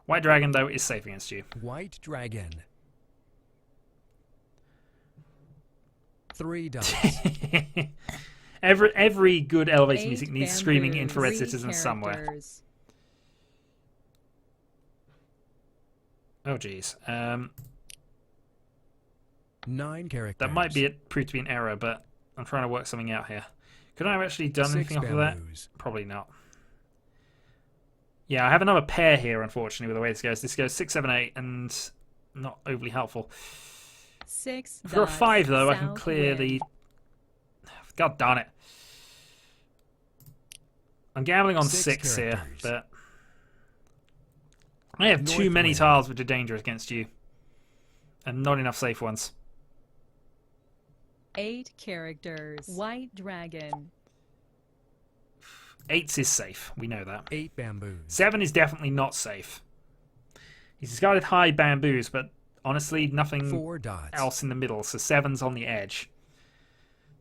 S1: White Dragon, though, is safe against you.
S3: White dragon. 3 dots.
S1: Every good elevator
S2: 8
S1: music needs screaming
S2: bamboos.
S1: infrared
S2: 3
S1: citizens somewhere.
S2: characters.
S1: Oh, jeez.
S3: 9 characters.
S1: That might be it, prove to be an error, but I'm trying to work something out here. Could I have actually done
S3: 6
S1: anything off of that?
S3: bamboos.
S1: Probably not. Yeah, I have another pair here, unfortunately, with the way this goes. This goes 6, 7, 8, and not overly helpful.
S2: 6
S1: For a
S2: dots.
S1: 5, though, I can
S2: South
S1: clear
S2: wind.
S1: the... God darn it. I'm gambling on
S3: 6
S1: 6 here,
S3: characters.
S1: but... I have too
S3: North
S1: many
S3: wind.
S1: tiles which are dangerous against you. And not enough safe ones.
S2: 8 characters. White dragon.
S1: 8 is safe. We know that.
S3: 8 bamboos.
S1: 7 is definitely not safe. He's discarded high bamboos, but honestly, nothing
S3: 4 dots.
S1: else in the middle, so 7's on the edge.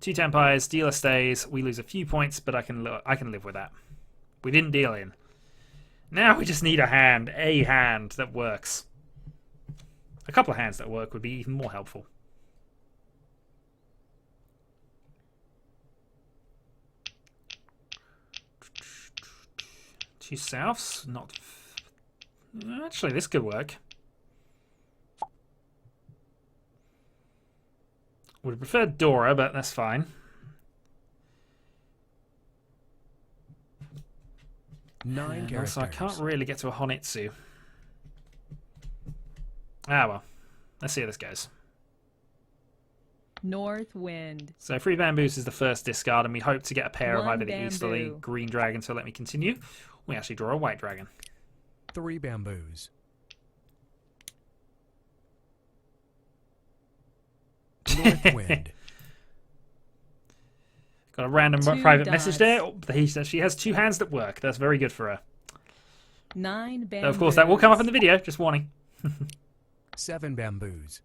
S1: 2 Tempires, dealer stays. We lose a few points, but I can live with that. We didn't deal in. Now we just need a hand that works. A couple of hands that work would be even more helpful. Two souths, not... Actually, this could work. Would have preferred Dora, but that's fine.
S3: Nine
S1: And
S3: characters.
S1: also, I can't really get to a Honitsu. Ah, well. Let's see how this goes.
S2: North wind.
S1: So 3 bamboos is the first discard, and we hope to get a pair of
S2: 1
S1: either the easterly
S2: bamboo.
S1: green dragon to let me continue. We actually draw a white dragon.
S3: 3 bamboos. North wind.
S1: Got a random
S2: 2
S1: private message
S2: dots.
S1: there. Oh, she has 2 hands that work. That's very good for her.
S2: 9
S1: Though,
S2: bamboos.
S1: of course, that will come up in the video. Just warning.
S3: 7 bamboos.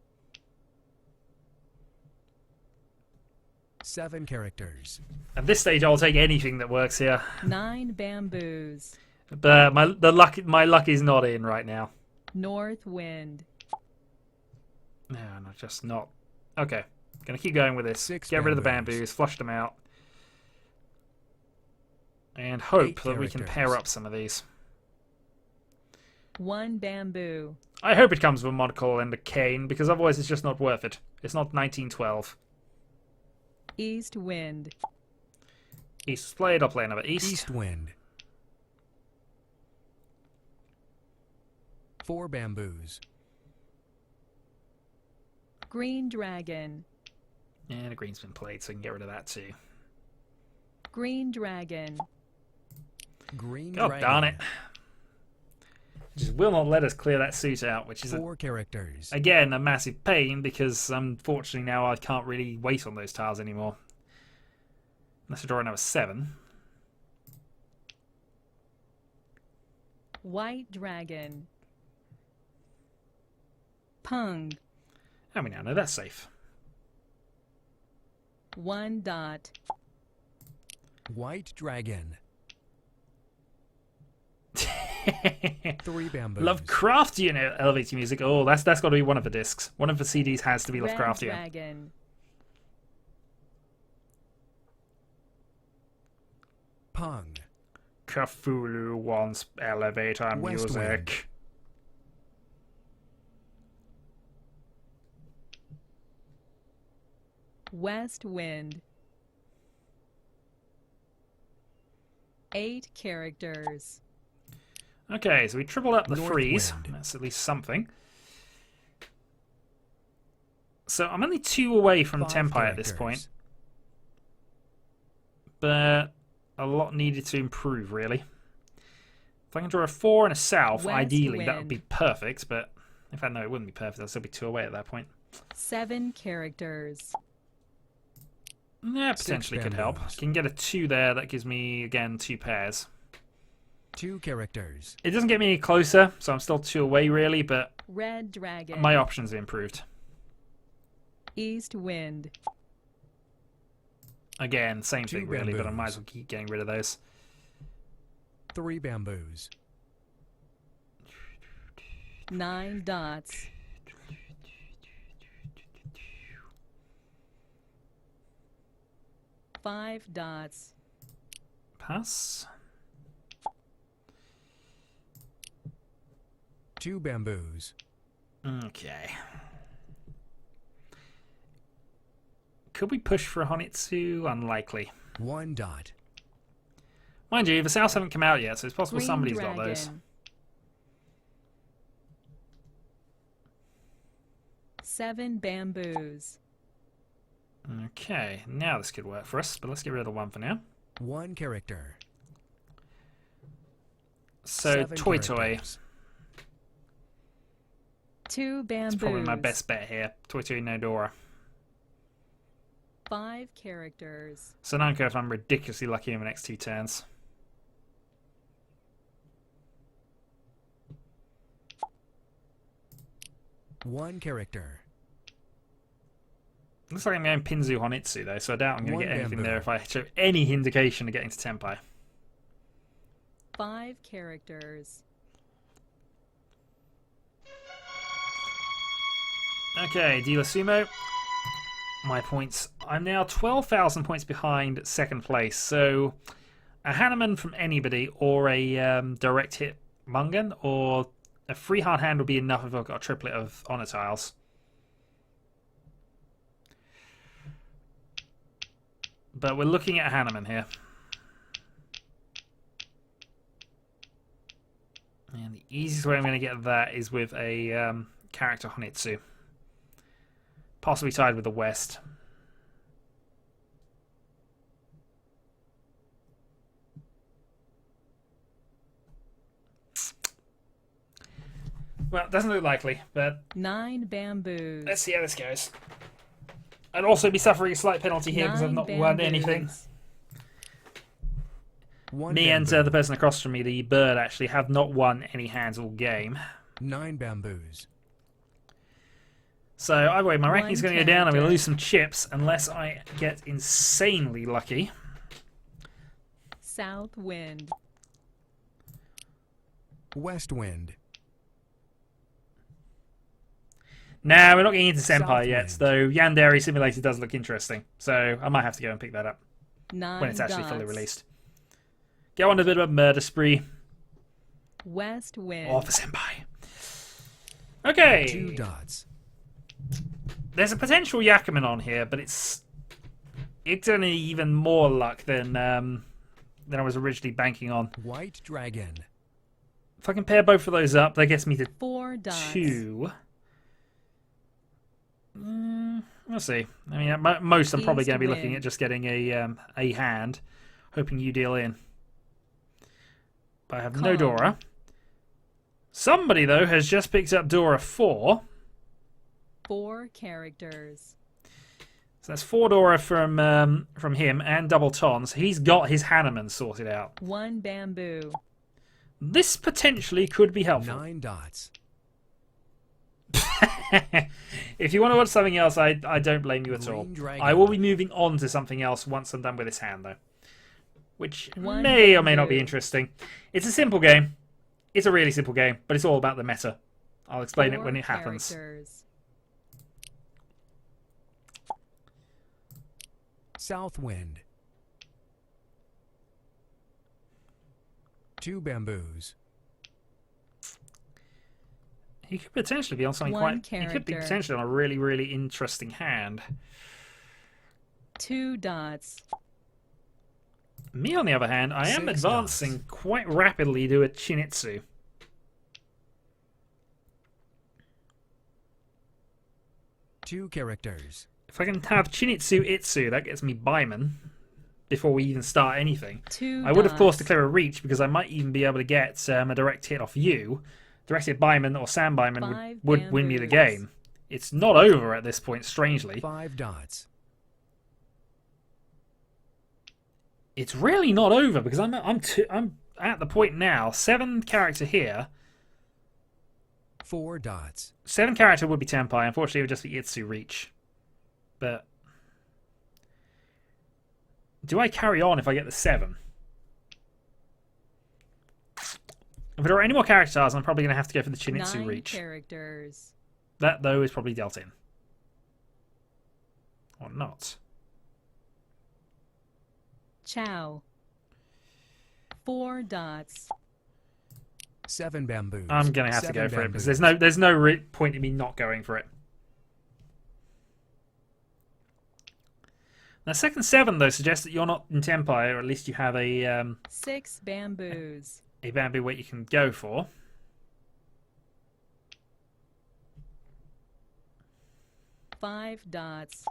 S3: 7 characters.
S1: At this stage, I'll take anything that works here.
S2: 9 bamboos.
S1: But my luck is not in right now.
S2: North wind.
S1: No, just not. Okay, gonna keep going with this.
S3: 6
S1: Get rid of the
S3: bamboos.
S1: bamboos, flush them out, and hope
S3: 8
S1: that we can
S3: characters.
S1: pair up some of these.
S2: 1 bamboo.
S1: I hope it comes with a monocle and a cane, because otherwise it's just not worth it. It's not 1912.
S2: East wind.
S1: East is played, I'll play another East.
S3: East wind. 4 bamboos.
S2: Green dragon.
S1: And a green's been played, so I can get rid of that too.
S2: Green dragon.
S3: Green
S1: God
S3: dragon.
S1: darn it. Just will not let us clear that suit out, which is,
S3: 4 characters.
S1: again, a massive pain because unfortunately now I can't really wait on those tiles anymore. Unless I draw another 7.
S2: White dragon. Pung.
S1: And we now know that's safe.
S2: 1 dot.
S3: White dragon. 3 bamboos.
S1: Lovecraftian elevator music. Oh, that's got to be one of the discs. One of the CDs has to be
S2: Red
S1: Lovecraftian.
S2: dragon.
S3: Pung.
S1: Cthulhu wants elevator
S3: West
S1: music.
S3: wind.
S2: West wind. 8 characters.
S1: Okay, so we tripled up the
S3: North
S1: freeze.
S3: wind.
S1: That's at least something. So I'm only 2 away from
S3: 5
S1: Tempai at this point.
S3: characters.
S1: But a lot needed to improve, really. If I can draw a 4 and a south,
S2: West
S1: ideally that would
S2: wind.
S1: be perfect. But in fact, no, it wouldn't be perfect. I'll still be 2 away at that point.
S2: 7 characters.
S1: Yeah, potentially could help. I
S3: bamboos.
S1: can get a 2 there. That gives me, again, 2 pairs.
S3: 2 characters.
S1: It doesn't get me any closer, so I'm still 2 away, really. But
S2: Red dragon.
S1: my options have improved.
S2: East wind.
S1: Again, same
S3: 2
S1: thing, really. But I might
S3: bamboos.
S1: as well keep getting rid of those.
S3: 3 bamboos.
S2: 9 dots. Five dots.
S1: Pass.
S3: 2 bamboos.
S1: Okay. Could we push for a Honitsu? Unlikely.
S3: 1 dot.
S1: Mind you, the Souths haven't come out yet, so it's possible
S2: Green
S1: somebody's
S2: dragon.
S1: got those.
S2: 7 bamboos.
S1: Okay, now this could work for us, but let's get rid of the 1 for now.
S3: 1 character.
S1: So,
S3: 7
S1: Toy Toy.
S3: characters.
S2: 2 bamboos.
S1: It's probably my best bet here. Toy Toy Nodora.
S2: 5 characters.
S1: So now if I'm ridiculously lucky in the next 2 turns.
S3: One character.
S1: Looks like I'm going Pinzu Honitsu though, so I doubt I'm going to
S3: One
S1: get anything
S3: bamboo.
S1: there if I show any indication of getting to Tempai.
S2: 5 characters.
S1: Okay, Dealer Sumo. My points. I'm now 12,000 points behind second place, so a Hanuman from anybody or a direct hit Mungan or a free hard hand would be enough if I've got a triplet of honor tiles. But we're looking at Hanuman here. And the easiest way I'm going to get that is with a character Honitsu. Possibly tied with the West. Well, it doesn't look likely, but
S2: 9 bamboos.
S1: let's see how this goes. I'd also be suffering a slight penalty here because I've
S2: 9
S1: not won anything.
S2: bamboos.
S3: One
S1: Me and
S3: bamboo.
S1: the person across from me, the bird, actually have not won any hands all game.
S3: 9 bamboos.
S1: So either way, my
S2: One
S1: ranking's going to go down. I'm going to
S2: character.
S1: lose some chips unless I get insanely lucky.
S2: South wind.
S3: West wind.
S1: Nah, we're not getting into Senpai yet,
S3: Southwind.
S1: though Yandere Simulator does look interesting. So I might have to go and pick that up
S2: 9
S1: when it's actually
S2: dots.
S1: fully released. Go on a bit of a murder spree.
S2: West wind.
S1: Or for Senpai. Okay.
S3: 2 dots.
S1: There's a potential Yakuman on here, but it's only even more luck than I was originally banking on.
S3: White dragon.
S1: If I can pair both of those up, that gets me to
S2: 4 dots.
S1: 2. We'll see. I mean, at most I'm probably
S2: East
S1: going to be looking
S2: wind.
S1: at just getting a hand. hoping you deal in. But I have no
S2: Call.
S1: Dora. Somebody, though, has just picked up Dora 4.
S2: 4 characters.
S1: So that's 4 Dora from him and double Ton. So he's got his Hanneman sorted out.
S2: 1 bamboo.
S1: This potentially could be helpful.
S3: 9 dots.
S1: If you want to watch something else, I don't blame you at all.
S3: Green dragon.
S1: I will be moving on to something else once I'm done with this hand, though. Which
S2: 1
S1: may or may not be
S2: bamboo.
S1: interesting. It's a simple game. It's a really simple game, but it's all about the meta. I'll explain it
S2: 4
S1: when it happens.
S2: characters.
S3: South wind. 2 bamboos.
S1: He could potentially be on something
S2: 1
S1: quite... He could be
S2: character.
S1: potentially on a really, really interesting hand.
S2: 2 dots.
S1: Me, on the other hand, I am
S3: 6
S1: advancing quite rapidly to a Chinitsu.
S3: 2 characters.
S1: If I can have Chinitsu Itsu, that gets me Baiman before we even start anything.
S2: 2
S1: I would, of course,
S2: dots.
S1: declare a reach because I might even be able to get a direct hit off you. Direct hit Baiman or Sam Baiman
S2: 5
S1: would win me the
S2: bamboos.
S1: game. It's not over at this point, strangely.
S3: 5 dots.
S1: It's really not over because I'm at the point now. 7 character here.
S3: 4 dots.
S1: 7 character would be Tenpai. Unfortunately, it would just be Itsu reach. But do I carry on if I get the 7? If there are any more characters, I'm probably going to have to go for the Chinitsu
S2: 9
S1: reach.
S2: characters.
S1: That, though, is probably dealt in. Or not.
S2: Chow. 4 dots.
S3: 7 bamboos.
S1: I'm going to have to go
S3: 7
S1: for it because
S3: bamboos.
S1: there's no point in me not going for it. Now, second 7, though, suggests that you're not in Tenpai, or at least you have a
S2: 6 bamboos.
S1: bamboo weight you can go for.
S2: Five dots.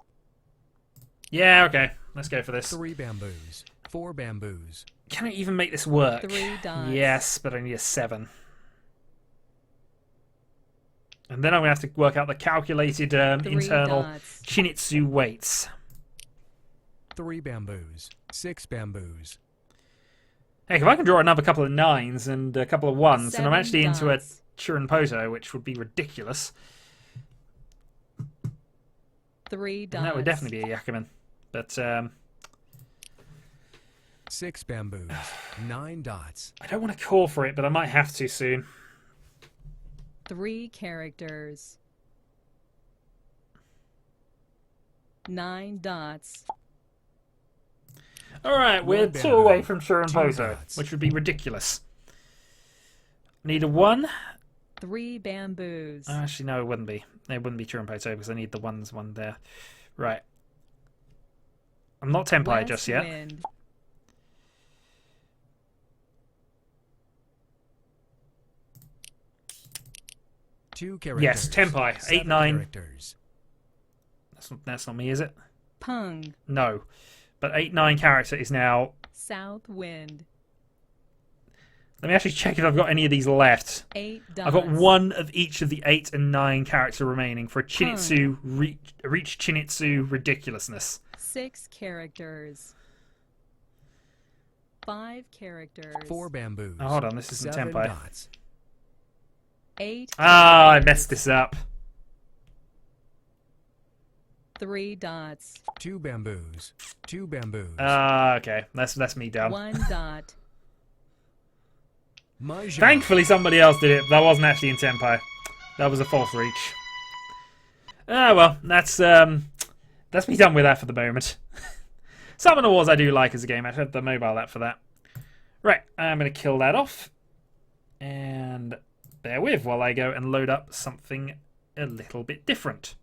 S1: Yeah, okay. Let's go for this.
S3: 3 bamboos. 4 bamboos.
S1: Can I even make this work?
S2: 3 dots.
S1: Yes, but I need a 7. And then I'm going to have to work out the calculated
S2: 3
S1: internal
S2: dots.
S1: Chinitsu weights.
S3: 3 bamboos. 6 bamboos.
S1: Heck, if I can draw another couple of 9s and a couple of 1s, then I'm
S2: 7
S1: actually into a
S2: dots.
S1: Churinpoto, which would be ridiculous.
S2: 3 dots.
S1: And that would definitely be a Yakuman. But
S3: 6 bamboos. 9 dots.
S1: I don't want to call for it, but I might have to soon.
S2: 3 characters. 9 dots.
S1: Alright, we're 2
S3: 1 bamboo.
S1: away from
S3: 2
S1: Churinpoto,
S3: dots.
S1: which would be ridiculous. Need a 1.
S2: 3 bamboos.
S1: Actually, no, it wouldn't be. It wouldn't be Churinpoto because I need the 1s one there. Right. I'm not Tenpai
S2: West
S1: just yet.
S2: wind.
S3: Two characters.
S1: Yes, Tenpai.
S3: 7
S1: 8, 9.
S3: characters.
S1: That's not me, is it?
S2: Pung.
S1: No. But 8, 9 character is now...
S2: South wind.
S1: Let me actually check if I've got any of these left.
S2: 8 dots.
S1: I've got 1 of each of the 8 and 9 character remaining for a Chinitsu reach Chinitsu ridiculousness.
S2: 6 characters. 5 characters.
S3: 4 bamboos.
S1: Oh, hold on, this isn't
S3: 7
S1: Tenpai.
S3: dots.
S2: 8
S1: Ah, I messed this up.
S2: 3 dots.
S3: 2 bamboos. 2 bamboos.
S1: Ah, okay. That's me done.
S2: 1 dot.
S3: Mahjong.
S1: Thankfully somebody else did it. That wasn't actually in Tenpai. That was a false reach. Ah, well, that's me done with that for the moment. Summoner Wars I do like as a game. I have the mobile app for that. Right, I'm going to kill that off. And bear with while I go and load up something a little bit different.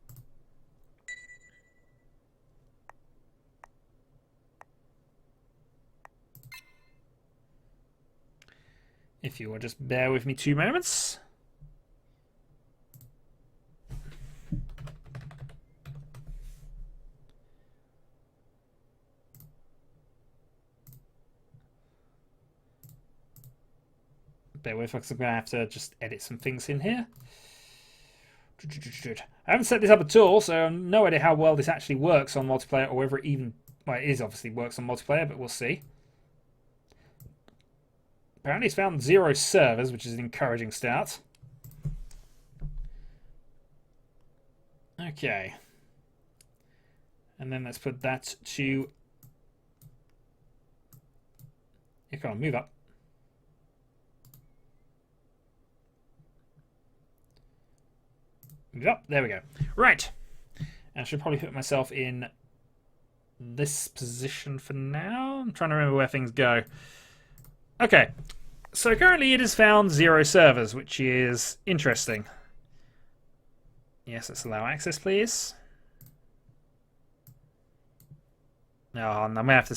S1: If you will just bear with me 2 moments. Bear with us, I'm going to have to just edit some things in here. I haven't set this up at all, so I have no idea how well this actually works on multiplayer, or whether it even... Well, it is obviously works on multiplayer, but we'll see. Apparently it's found 0 servers, which is an encouraging start. Okay. And then let's put that to... Yeah, come on, move up. Move up. There we go. Right. I should probably put myself in this position for now. I'm trying to remember where things go. Okay. So currently it has found 0 servers, which is interesting. Yes, let's allow access, please. Oh, I'm gonna have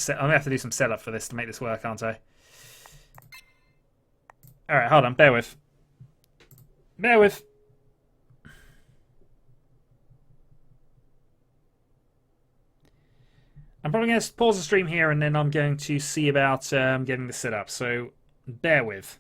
S1: to do some setup for this to make this work, aren't I? All right, hold on. Bear with. Bear with. I'm probably going to pause the stream here, and then I'm going to see about getting this set up. So bear with.